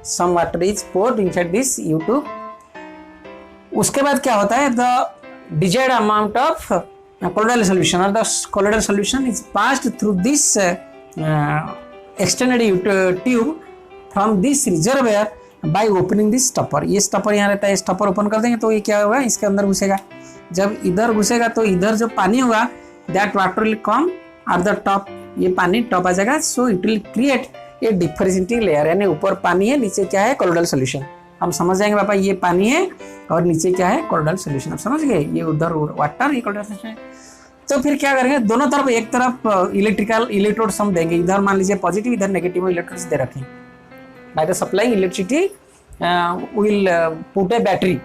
Speaker 1: some water is poured inside this U tube. उसके बाद क्या होता है? The desired amount of colloidal solution और the colloidal solution is passed through this extended tube from this reservoir by opening this stopper। ये स्टॉपर यहाँ रहता है, स्टॉपर ओपन कर देंगे तो ये क्या होगा? इसके अंदर घुसेगा। जब इधर घुसेगा तो इधर जो पानी होगा that water will come at the top, ये पानी टॉप आ जाएगा, so it will create a differentiating layer, यानी ऊपर पानी है, नीचे क्या है? Colloidal solution. हम समझ जाएंगे पापा, ये पानी है और नीचे क्या है? Colloidal solution. आप समझ गए? ये उधर वाटर, ये कोलोइडल सॉल्यूशन है। तो फिर क्या करेंगे? दोनों तरफ, एक तरफ इलेक्ट्रिकल इलेक्ट्रोड्स हम देंगे, इधर मान लीजिए पॉजिटिव, इधर नेगेटिव इलेक्ट्रोड्स दे रखें। By the supplying electricity will put A battery,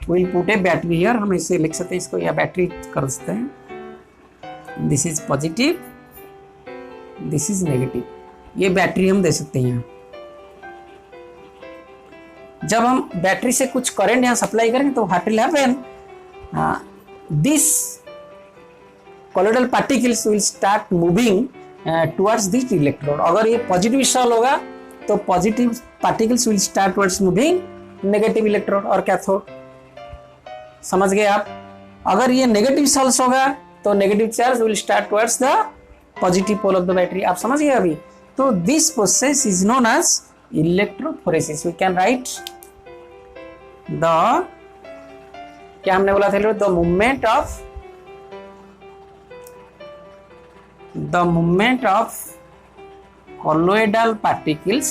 Speaker 1: will put A battery here. हम इसे लिख सकते हैं, इसको या बैटरी कर सकते हैं। This is positive, this is negative, ये बैटरी हम दे सकते हैं यहाँ। जब हम बैटरी से कुछ करंट यहाँ सप्लाई करेंगे तो what will happen? This colloidal particles will start moving towards this electrode। अगर ये पॉजिटिव सेल होगा तो positive particles will start towards moving negative electrode और कैथोड। समझ गए आप? अगर ये नेगेटिव सेल्स होगा तो negative charge will start towards the positive pole of the battery. आप समझ गए अभी? तो this process is known as electrophoresis. We can write the, क्या हमने बोला था, the movement of colloidal particles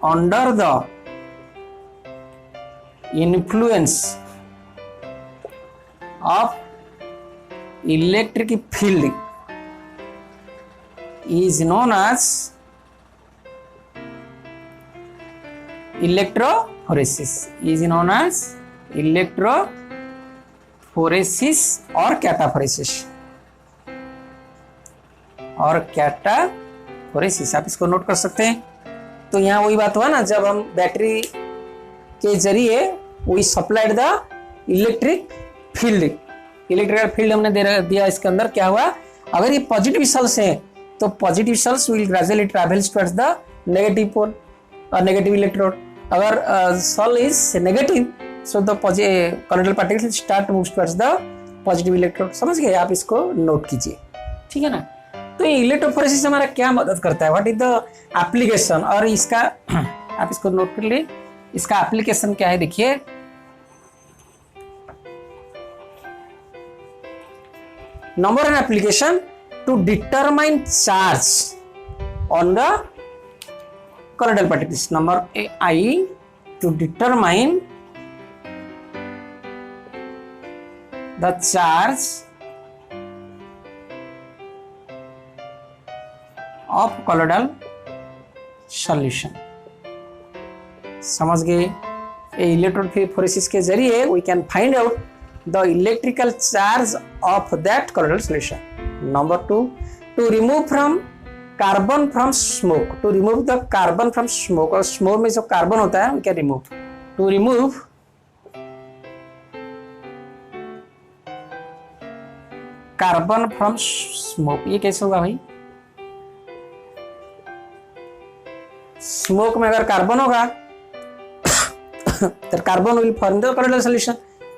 Speaker 1: under the influence of electric field is known as electrophoresis, और कैटाफोरेसिस आप इसको नोट कर सकते हैं। तो यहाँ वही बात हुआ ना, जब हम बैटरी के जरिए we supplied the electric field, electrical field हमने दिया। इसके अंदर क्या हुआ, अगर ये पॉजिटिव सेल्स हैं तो positive cells will gradually travels towards the negative pole और नेगेटिव इलेक्ट्रोड। अगर cell is negative so the colloidal particles start moves towards the positive electrode. समझ गए? आप इसको नोट कीजिए, ठीक है ना। तो ये इलेक्ट्रोफोरेसिस हमारा क्या मदद करता है, व्हाट इज द एप्लीकेशन, और इसका आप इसको नोट कर लिए, इसका एप्लीकेशन क्या है। देखिए, number one application to determine charge on the colloidal particles. Number I, to determine the charge of colloidal solution. समझ गए? इलेक्ट्रोफोरेसिस के जरिए we can find out the electrical charge of that colloidal solution. Number two, to remove from carbon from smoke, to remove the carbon from smoke. और smoke में जो carbon होता है we can remove, to remove carbon from smoke. ये कैसे होगा भाई? Smoke में अगर कार्बन होगा तो carbon will form the colloidal solution.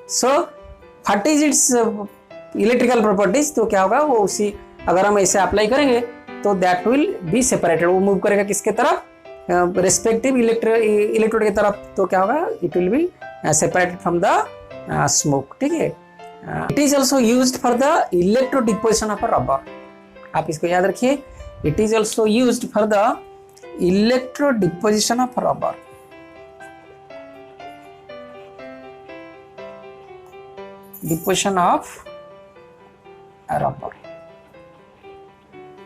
Speaker 1: So what is it's electrical properties, तो क्या होगा वो उसी, अगर हम ऐसे अप्लाई करेंगे तो दैट विल बी सेपरेटेड, वो मूव करेगा किसके तरफ, रेस्पेक्टिव इलेक्ट्रोड की तरफ। तो क्या होगा, it will be separated from the smoke, ठीक है। It is also used for the electro deposition of rubber. आप इसको याद रखिए, it is also used for the electro deposition of rubber. Deposition of rubber,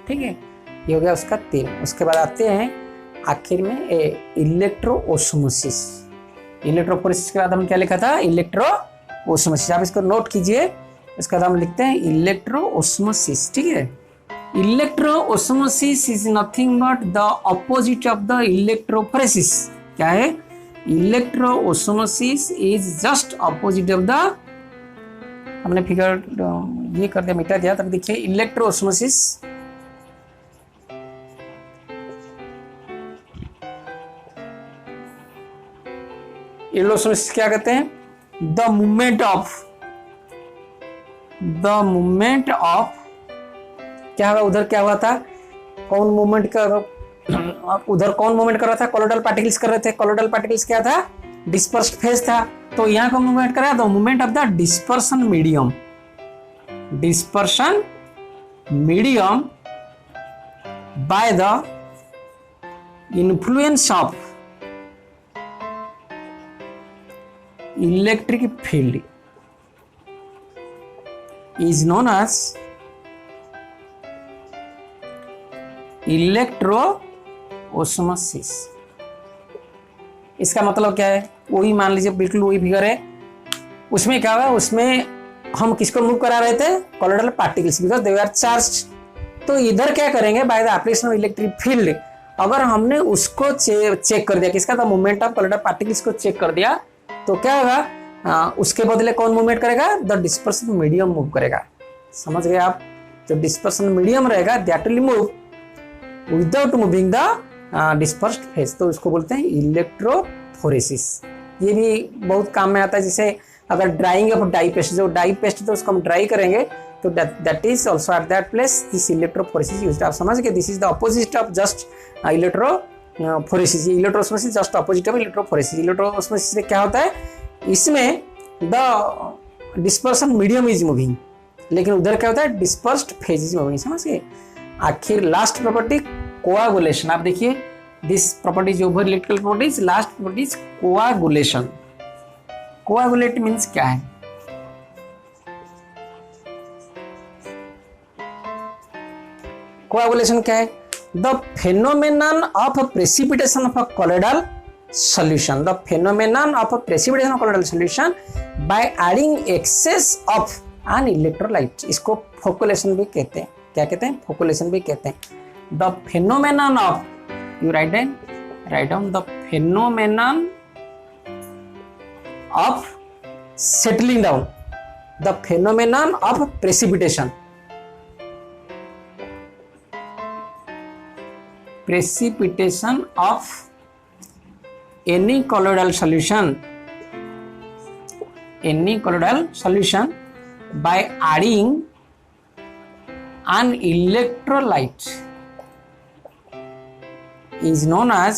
Speaker 1: ठीक है। ये हो गया उसका 3। उसके बाद आते हैं आखिर में इलेक्ट्रो ओस्मोसिस। इलेक्ट्रोफोरेसिस के बाद हम क्या लिखा था, इलेक्ट्रो ओस्मोसिस। आप इसको नोट कीजिए, इसका नाम लिखते हैं इलेक्ट्रो ओस्मोसिस, ठीक है। Electro osmosis is nothing but the opposite of the electrophoresis. क्या है? Electro osmosis is just opposite of the, हमने फिगर ये कर दिया, मिटा दिया, तब देखिए इलेक्ट्रो ओस्मोसिस इलेक्ट्रोओस्मोसिस क्या कहते हैं, द मूवमेंट ऑफ क्या हुआ, उधर क्या हुआ था, कौन मूवमेंट कर, उधर कौन मूवमेंट कर रहा था, कॉलोइडल पार्टिकल्स कर रहे थे। कॉलोइडल पार्टिकल्स क्या था, डिस्पर्स्ड फेज था। तो यहाँ का मूवमेंट करा the movement of the dispersion medium by the influence of electric field is known as electro osmosis. इसका मतलब क्या है, वही मान लीजिए बिल्कुल वही फिगर है, उसमें क्या हुआ, उसमें हम किसको मूव करा रहे थे, colloidal particles, because they are charged. तो इधर क्या करेंगे, by the application of electric field, अगर हमने उसको चेक कर दिया, किसका था, मूवमेंट ऑफ कॉलोइडल पार्टिकल्स को चेक कर दिया, तो क्या होगा, उसके बदले कौन मूवमेंट करेगा, द डिस्पर्सिव मीडियम मूव करेगा। समझ गए आप। जो डिस्पर्सन मीडियम रहेगा that will move without moving the dispersed phase, तो उसको बोलते हैं इलेक्ट्रोफोरेसिस। ये भी बहुत काम में आता है, जैसे अगर ड्राइंग ऑफ डाई पेस्ट, जो डाई पेस्ट तो उसको हम ड्राई करेंगे तो that is also at that place this electrophoresis used. आप समझ गए, this is the opposite of just electrophoresis. Electroosmosis just opposite of electrophoresis. Electroosmosis में क्या होता है, इसमें the dispersion medium is moving, लेकिन उधर क्या होता है डिस्पर्स्ड फेज इज मूविंग। समझ गए। आखिर लास्ट प्रॉपर्टी कोआगुलेशन। आप देखिए दिस प्रॉपर्टी जो over electrical properties, last property coagulation. Coagulate means क्या है, कोआगुलेशन क्या है, the phenomenon of precipitation of a colloidal solution, the phenomenon of precipitation of colloidal solution by adding excess of an electrolyte. इसको flocculation भी कहते हैं। क्या कहते हैं, फोकुलेशन भी कहते हैं। The phenomenon of, you write down the phenomenon of settling down, the phenomenon of precipitation of any colloidal solution by adding an electrolyte is known as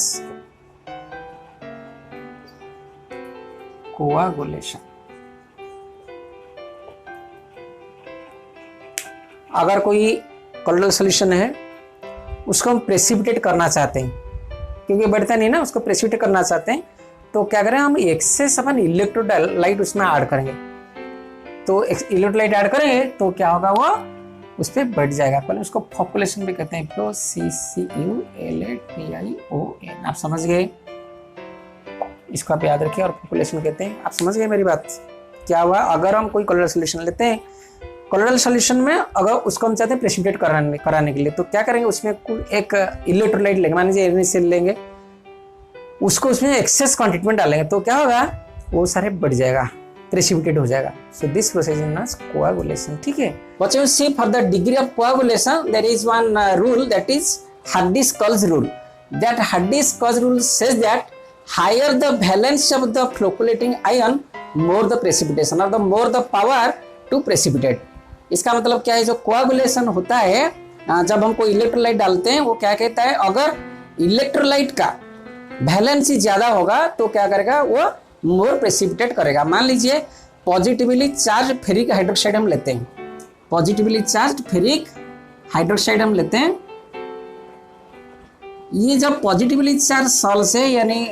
Speaker 1: coagulation. अगर कोई कोलोइडल सॉल्यूशन है उसको हम प्रेसिपिटेट करना चाहते हैं, क्योंकि बढ़ता नहीं ना, उसको प्रेसिपिटेट करना चाहते हैं, तो क्या करें हम एक्सेस अपन इलेक्ट्रोलाइट उसमें ऐड करेंगे। तो इलेक्ट्रोलाइट ऐड करेंगे तो क्या होगा, वो उस पर बढ़ जाएगा। पहले उसको पॉपुलेशन भी कहते हैं, POCCULATION। आप समझ गए, इसको आप याद रखिए। और पॉपुलेशन कहते हैं, आप समझ गए मेरी बात। क्या हुआ, अगर हम कोई कोलोइडल सॉल्यूशन लेते हैं, कोलोइडल सॉल्यूशन में अगर उसको हम चाहते हैं प्रेसिपिटेट कराने के लिए, तो क्या करेंगे, उसमें एक इलेक्ट्रोलाइट लेंगे, मान लीजिए NaCl लेंगे, उसको उसमें एक्सेस क्वांटिटी में डालेंगे, तो क्या होगा, वो सारे बढ़ जाएगा, प्रेसिपिटेट हो जाएगा। So this process is known as coagulation. ठीक है बच्चों, see for the degree of coagulation there is one rule, that is Hardy Schulze rule. That Hardy Schulze rule says that higher the valence of the flocculating ion, more the precipitation, or the more the power to precipitate। इसका मतलब क्या है, जो coagulation होता है जब हम कोई इलेक्ट्रोलाइट डालते हैं, वो क्या कहता है, अगर इलेक्ट्रोलाइट का वैलेंसी ज्यादा होगा तो क्या करेगा, वो मोर प्रेसिपिटेट करेगा। मान लीजिए पॉजिटिवली चार्ज फेरिक हाइड्रोक्साइड हम लेते हैं, पॉजिटिवली चार्ज फेरिक हाइड्रोक्साइड हम लेते हैं। ये जब पॉजिटिवली चार्ज सॉल्ट है यानी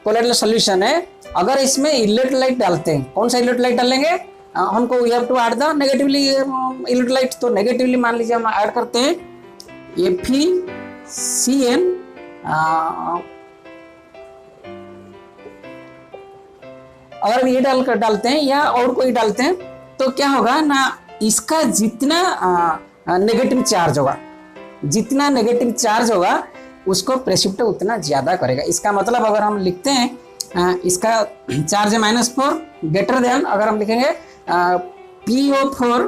Speaker 1: कोलोइडल सॉल्यूशन है, अगर इसमें इलेक्ट्रोलाइट डालते हैं, कौन सा इलेक्ट्रोलाइट डालेंगे, हमको we have to add the negatively electrolyte. तो नेगेटिवली मान लीजिए हम ऐड करते हैं FeCN, अगर हम ये डालते हैं या और कोई डालते हैं, तो क्या होगा ना, इसका जितना नेगेटिव चार्ज होगा, जितना नेगेटिव चार्ज होगा उसको प्रेसिपिटेट उतना ज्यादा करेगा। इसका मतलब अगर हम लिखते हैं इसका चार्ज है -4 ग्रेटर देन, अगर हम लिखेंगे PO4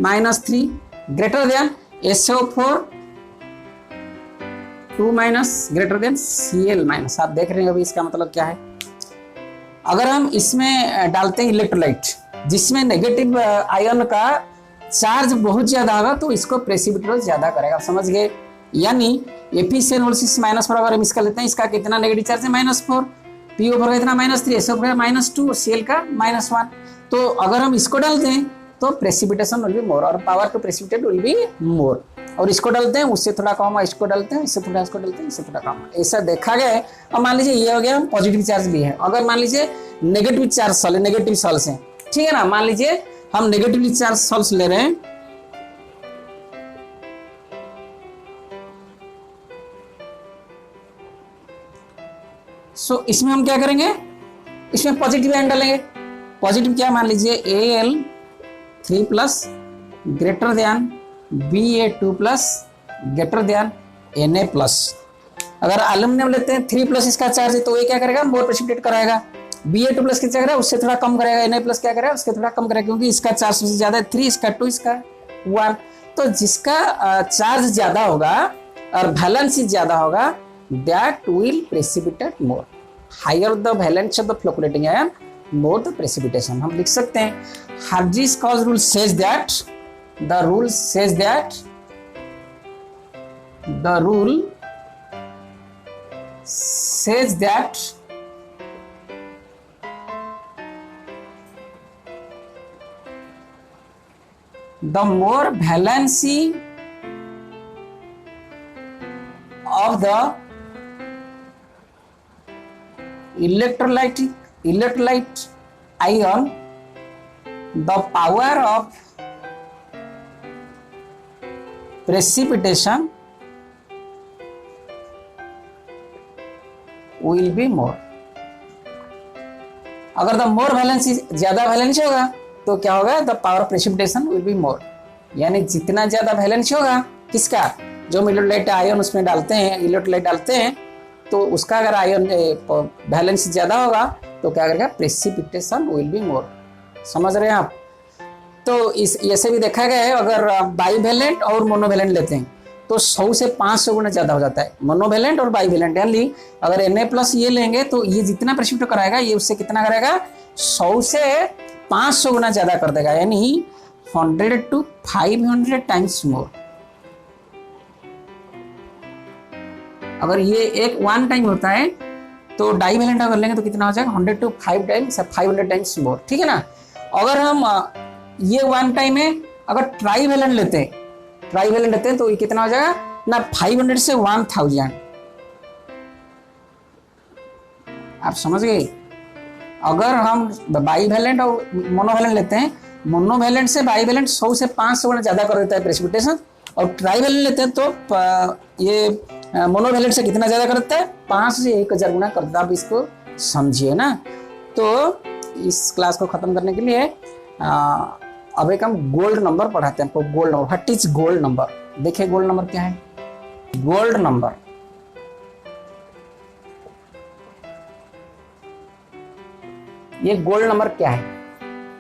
Speaker 1: -3 greater than SO4 2- greater than Cl-। आप देख रहे हैं अभी इसका मतलब क्या है। अगर हम इसमें डालते हैं इलेक्ट्रोलाइट जिसमें नेगेटिव आयन का चार्ज बहुत ज्यादा होगा, तो इसको प्रेसिपिटेट ज्यादा करेगा। समझ गए, यानी FeCN-6 अगर हम इसका लेते हैं, इसका कितना नेगेटिव चार्ज है -4, PO4 का इतना -3, SO4 का -2, Cl का -1। तो अगर हम इसको डालते हैं तो प्रेसिपिटेशन विल बी मोर और power to precipitate will be more. और इसको डालते हैं उससे थोड़ा कम, इसको डालते हैं इससे थोड़ा, इसको डालते हैं इससे थोड़ा कम, ऐसा देखा गया है। और मान लीजिए ये हो गया पॉजिटिव चार्ज भी है, अगर मान लीजिए negative charge salt, negative salt है, ठीक है ना, मान लीजिए हम नेगेटिवली चार्ज सॉल्ट्स ले रहे हैं, सो इसमें हम क्या करेंगे, इसमें पॉजिटिव आयन डालेंगे। पॉजिटिव क्या, मान लीजिए Al3+ greater than Ba2+ greater than Na+। अगर एल्यूमिनियम लेते हैं 3+ इसका चार्ज है, तो ये क्या करेगा, मोर प्रेसिपिटेट कराएगा। Ba2 प्लस क्या करेगा, उससे थोड़ा कम करेगा, Na प्लस क्या करेगा, उसके थोड़ा कम करेगा, क्योंकि इसका चार्ज सबसे ज्यादा है 3, इसका 2, इसका 1। तो जिसका चार्ज ज्यादा होगा और वैलेंसी ज्यादा होगा, that will precipitate more. Higher the valence of the flocculating ion, more the precipitation. हम लिख सकते हैं Hardy Schulze rule says that, the rule says that, the rule says that the more valency of the electrolyte ion, the power of precipitation will be more। अगर the more valency, ज्यादा valency होगा तो क्या होगा, the power of precipitation will be मोर। यानी जितना ज्यादा valency होगा किसका, जो हम इलेक्ट्रोलाइट आयन उसमें डालते हैं, इलेक्ट्रोलाइट डालते हैं, तो उसका अगर आयन वैलेंसी ज्यादा होगा तो क्या करेगा, प्रेसिपिटेशन विल बी मोर। समझ रहे हैं आप? तो इस ऐसे भी देखा गया है, अगर बाईवैलेंट और मोनोवैलेंट लेते हैं तो 100 से 500 गुना ज्यादा हो जाता है, मोनोवैलेंट और बाईवैलेंट। यानी अगर Na प्लस ये लेंगे तो ये जितना प्रेसिपिटेट कराएगा, ये उससे कितना करेगा, 100 से 500 गुना ज्यादा कर देगा, यानी 100 to 500 टाइम्स मोर। अगर ये एक 1 टाइम होता है तो डाईवैलेंट अगर लेंगे तो कितना हो जाएगा, 100 to 500 टाइम्स मोर। ठीक है ना? अगर हम ये 1 टाइम है, अगर ट्राईवैलेंट लेते हैं, तो ये कितना हो जाएगा ना, 500 से 1000। आप समझ गए? अगर हम बाईवैलेंट और मोनोवैलेंट लेते हैं, मोनोवैलेंट से बाईवैलेंट 100 से 500 गुना ज्यादा कर देता है प्रेसिपिटेशन, और ट्राईवैलेंट लेते हैं तो ये मोनोवैलेंट से कितना ज्यादा कर देता है, 500 से 1000 गुना कर देता है। आप इसको समझिए ना। तो इस क्लास को खत्म करने के लिए अब एक हम गोल्ड नंबर पढ़ाते हैं आपको। Gold number, what is gold number? देखिए गोल्ड नंबर क्या है। गोल्ड नंबर, ये गोल्ड नंबर क्या है?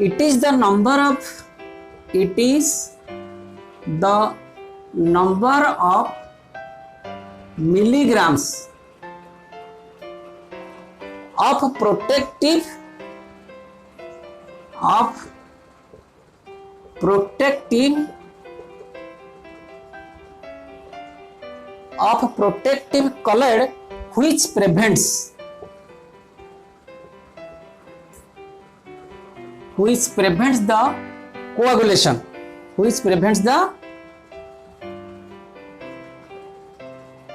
Speaker 1: It is the number of milligrams of protective colored which prevents the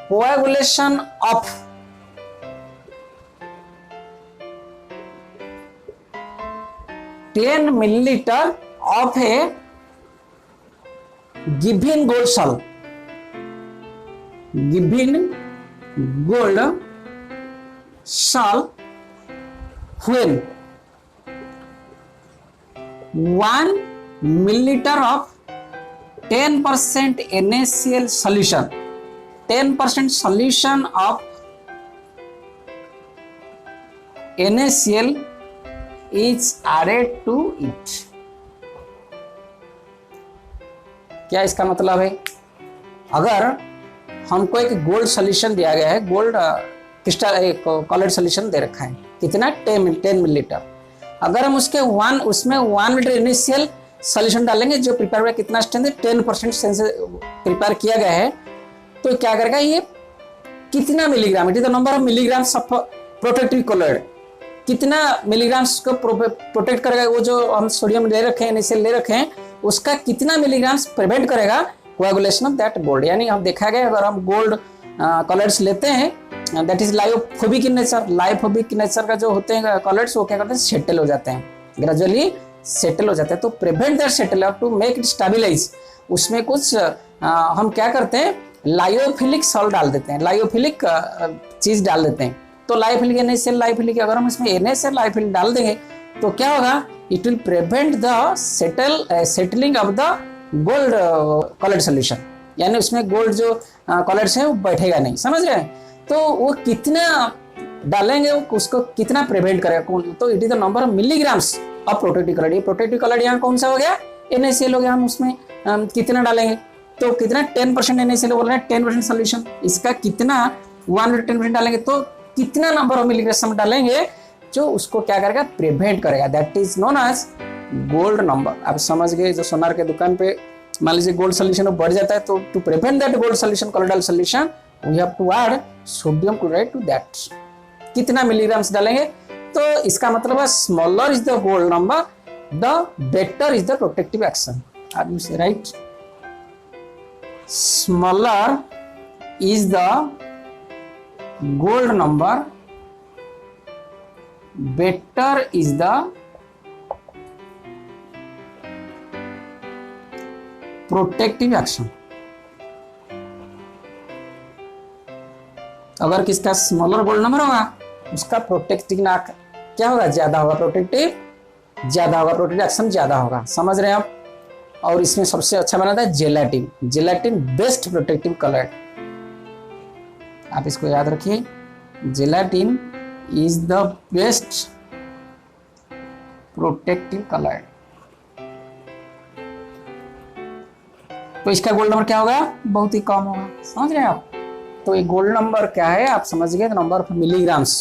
Speaker 1: coagulation, of 10 milliliter of a given gold shell, when 1 milliliter of 10% NaCl solution, 10% solution of NaCl is added to it। क्या इसका मतलब है? अगर हमको एक gold solution दिया गया है, गोल्ड क्रिस्टल कॉलर सोल्यूशन दे रखा है, कितना 10 मिलीलीटर, अगर हम उसमें 1 लीटर इनिशियल सोल्यूशन डालेंगे जो प्रिपेयर हुआ, कितना स्ट्रेंथ है, 10% से प्रिपेयर किया गया है, तो क्या करेगा ये, कितना milligram, it is the number of milligrams of protective collar, कितना मिलीग्राम्स को प्रोटेक्ट करेगा, वो जो हम सोडियम ले रखे हैं, इनिशियल ले रखे हैं, उसका कितना मिलीग्राम्स प्रिवेंट करेगा कोएगुलेशन ऑफ दैट गोल्ड। यानी हम देखा गया अगर हम गोल्ड कॉलर्स लेते हैं, that is lyophobic in nature, lyophobic nature का जो होते हैं कॉलर्स, वो क्या करते हैं, सेटल हो जाते हैं, ग्रेजुअली सेटल हो जाते हैं। तो prevent that settle to make it stabilize, उसमें कुछ हम क्या करते हैं, लायोफिलिक सॉल्ट डाल देते हैं, लायोफिलिक चीज डाल देते हैं। तो लायोफिलिक NaCl, लायोफिलिक, अगर हम इसमें NaCl लायोफिलिक डाल देंगे तो क्या होगा, it will prevent the settling of the gold collared solution, यानी उसमें गोल्ड जो कॉलर्स है वो बैठेगा नहीं। समझ रहे हैं? तो वो कितना डालेंगे उसको कितना प्रिवेंट करेगा कौन, तो it is the number of milligrams of protective colour. ये प्रोटेक्टिव कलर यहाँ कौन सा हो गया, NaCl हो गया। हम उसमें कितना डालेंगे, तो कितना 10% NaCl बोल रहे हैं, 10% सोल्यूशन। इसका कितना 110% डालेंगे तो कितना नंबर ऑफ मिलीग्राम डालेंगे जो उसको क्या करेगा, प्रिवेंट करेगा। That is known as gold number. आप समझ गए, जो सोनार के दुकान पे मान लीजिए गोल्ड सोल्यूशन बढ़ जाता है, तो to prevent that gold solution, colloidal solution, we have to add sodium chloride to that. कितना मिलीग्राम्स डालेंगे, तो इसका मतलब है smaller is the gold number, the better is the protective action. Are you say right? Smaller is the gold number, better is the protective action। अगर किसका smaller gold number होगा उसका प्रोटेक्टिव ना क्या होगा, ज्यादा होगा, प्रोटेक्टिव ज्यादा होगा, प्रोटेक्टिव एक्शन ज्यादा होगा। समझ रहे हैं आप? और इसमें सबसे अच्छा बनाता है gelatin. Gelatin best protective colour, आप इसको याद रखिए। Gelatin is the best protective color। तो इसका गोल्ड नंबर क्या होगा, बहुत ही कम होगा। समझ रहे हैं आप? तो ये गोल्ड नंबर क्या है आप समझ गए, नंबर ऑफ मिलीग्राम्स।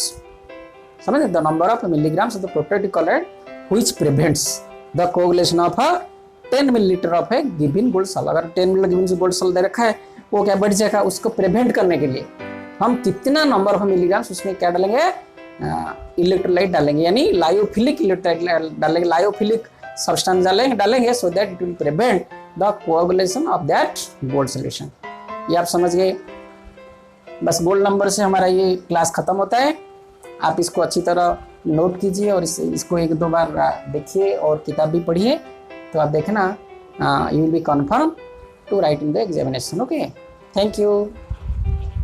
Speaker 1: समझ the number of milligrams of the protective colour which prevents the coagulation of 10 millilitre of a given gold cell. अगर 10 मिलीलीटर गिवन गोल्ड सेल दे रखा है, वो क्या बढ़ जाएगा, उसको प्रिवेंट करने के लिए हम कितना नंबर ऑफ मिलीग्राम्स उसमें क्या डालेंगे, इलेक्ट्रोलाइट डालेंगे, यानी लायोफिलिक इलेक्ट्रोलाइट डालेंगे, लायोफिलिक सब्सटेंस डालेंगे so that it will prevent the coagulation of that gold solution. ये आप समझ गए। बस गोल्ड नंबर से हमारा ये क्लास खत्म होता है। आप इसको अच्छी तरह नोट कीजिए और इसको 1-2 बार देखिए और किताब भी पढ़िए, तो आप देखना you will be confirm to write in the examination. Okay, thank you.